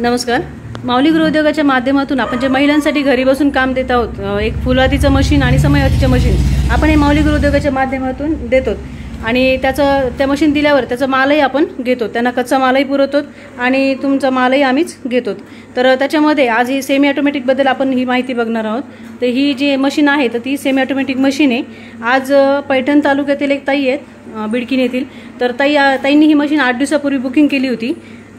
नमस्कार. माऊली गृहोद्योगाच्या माध्यमातून आपण जे महिलांसाठी घरी बसून काम देत आहोत, एक फुलवातीचं मशीन आणि समयवातीचं मशीन आपण हे माऊली गृहोद्योगाच्या माध्यमातून देतो आणि त्या मशीन दिल्यावर त्याचा मालही आपण घेतो, त्यांना कच्चा मालही पुरवतो आणि तुमचा मालही आम्हीच घेतो. तर त्याच्यामध्ये आज ही सेमी ऑटोमॅटिकबद्दल आपण ही माहिती बघणार आहोत. तर ही जी मशीन आहे तर ती सेमी ऑटोमॅटिक मशीन आहे. आज पैठण तालुक्यातील एक ताई आहेत बिडकीन येथील, तर ताईंनी ही मशीन 8 दिवसापूर्वी बुकिंग केली होती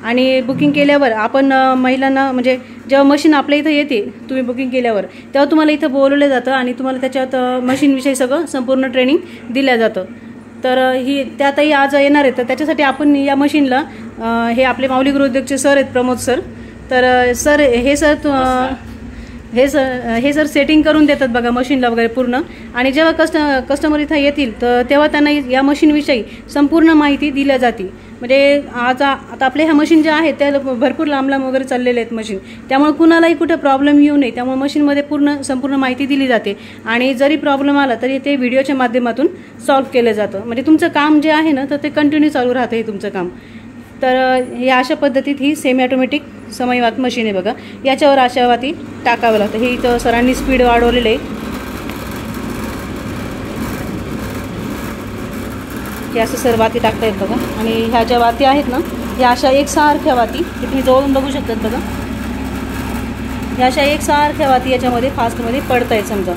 आणि बुकिंग केल्यावर आपण महिलांना म्हणजे जेव्हा मशीन आपल्या इथं येते तुम्ही बुकिंग केल्यावर तेव्हा तुम्हाला इथं बोलवलं जातं आणि तुम्हाला त्याच्यात मशीनविषयी सगळं संपूर्ण ट्रेनिंग दिलं जातं. तर ही त्या ताई आज येणार आहेत, तर त्याच्यासाठी आपण या मशीनला हे आपले माऊली गृहोद्योगचे सर आहेत प्रमोद सर. तर सर हे सर सेटिंग करून देतात बघा मशीनला वगैरे पूर्ण. आणि जेव्हा कस्टमर इथं येतील तर तेव्हा त्यांना या मशीनविषयी संपूर्ण माहिती दिली जाते. म्हणजे आता आपले ह्या मशीन ज्या आहेत त्या भरपूर लांब वगैरे चाललेले आहेत मशीन, त्यामुळे कुणालाही कुठे प्रॉब्लेम येऊ नये त्यामुळे मशीनमध्ये संपूर्ण माहिती दिली जाते. आणि जरी प्रॉब्लेम आला तरी ते व्हिडिओच्या माध्यमातून सॉल्व्ह केलं जातं. म्हणजे तुमचं काम जे आहे ना तर ते कंटिन्यू चालू राहतं हे तुमचं काम. तर या अशा पद्धतीत ही सेमी ऑटोमॅटिक समयवात मशीन आहे बघा. याच्यावर अशा वाती टाकावं लागतं. हे इथं सरांनी स्पीड वाढवलेलं आहे. हे असं सर वाती टाकतायत बघा. आणि ह्या ज्या वाती आहेत ना ह्या अशा एकसारख्या वाती हे तुम्ही जवळून बघू शकतात बघा. ह्या अशा एकसारख्या वाती याच्यामध्ये फास्टमध्ये पडतायत समजा.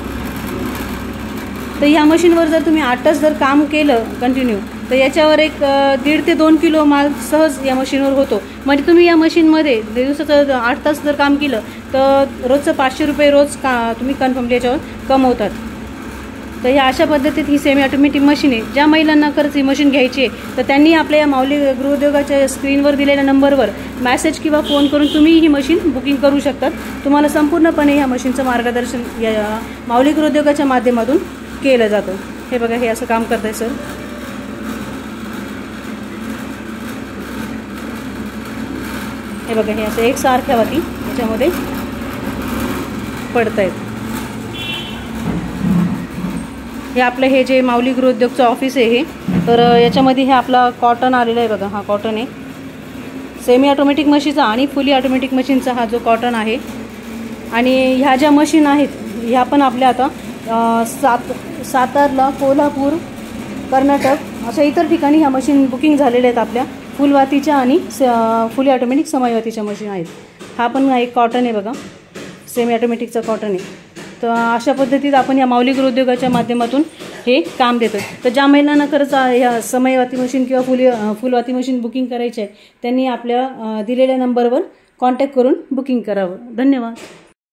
तर ह्या मशीनवर जर तुम्ही 8 तास जर काम केलं कंटिन्यू तर याच्यावर एक 1.5 ते 2 किलो माल सहज या मशीनवर होतो. म्हणजे तुम्ही या मशीनमध्ये दिवसाचं 8 तास जर काम केलं तर रोजचं 500 रुपये रोज तुम्ही कन्फर्मली याच्यावर कमवतात. तर ह्या अशा पद्धतीत ही सेमी ऑटोमॅटिक मशीन आहे. ज्या महिलांना खरंच ही मशीन घ्यायची आहे तर त्यांनी आपल्या या माऊली गृहोद्योगाच्या स्क्रीनवर दिलेल्या नंबरवर मेसेज किंवा फोन करून तुम्ही ही मशीन बुकिंग करू शकतात. तुम्हाला संपूर्णपणे ह्या मशीनचं मार्गदर्शन या माऊली गृहोद्योगाच्या माध्यमातून केलं जातं. हे बघा हे असं काम करताय सर. हे बघा हे असं एकसारख्या वाती याच्यामध्ये पडतायत. हे आपलं हे जे माऊली गृहोद्योगचं ऑफिस आहे हे, तर याच्यामध्ये हे आपला कॉटन आलेला आहे बघा. हा कॉटन आहे सेमी ऑटोमॅटिक मशीनचा आणि फुली ऑटोमॅटिक मशीनचा हा जो कॉटन आहे. आणि ह्या ज्या मशीन आहेत ह्या पण आपल्या आता सातारला, कोल्हापूर, कर्नाटक अशा इतर ठिकाणी ह्या मशीन बुकिंग झालेल्या आहेत. आपल्या फुलवातीच्या आणि फुली ऑटोमॅटिक समयवातीच्या मशीन आहेत. हा पण एक कॉटन आहे बघा, सेमी ऑटोमॅटिकचा कॉटन आहे. तर अशा पद्धतीत आपण या माऊली गृहोद्योगाच्या माध्यमातून हे काम देतो. तर ज्या महिलांना खरंच ह्या समयवाती मशीन किंवा फुलवाती मशीन बुकिंग करायची आहे त्यांनी आपल्या दिलेल्या नंबरवर कॉन्टॅक्ट करून बुकिंग करावं. धन्यवाद.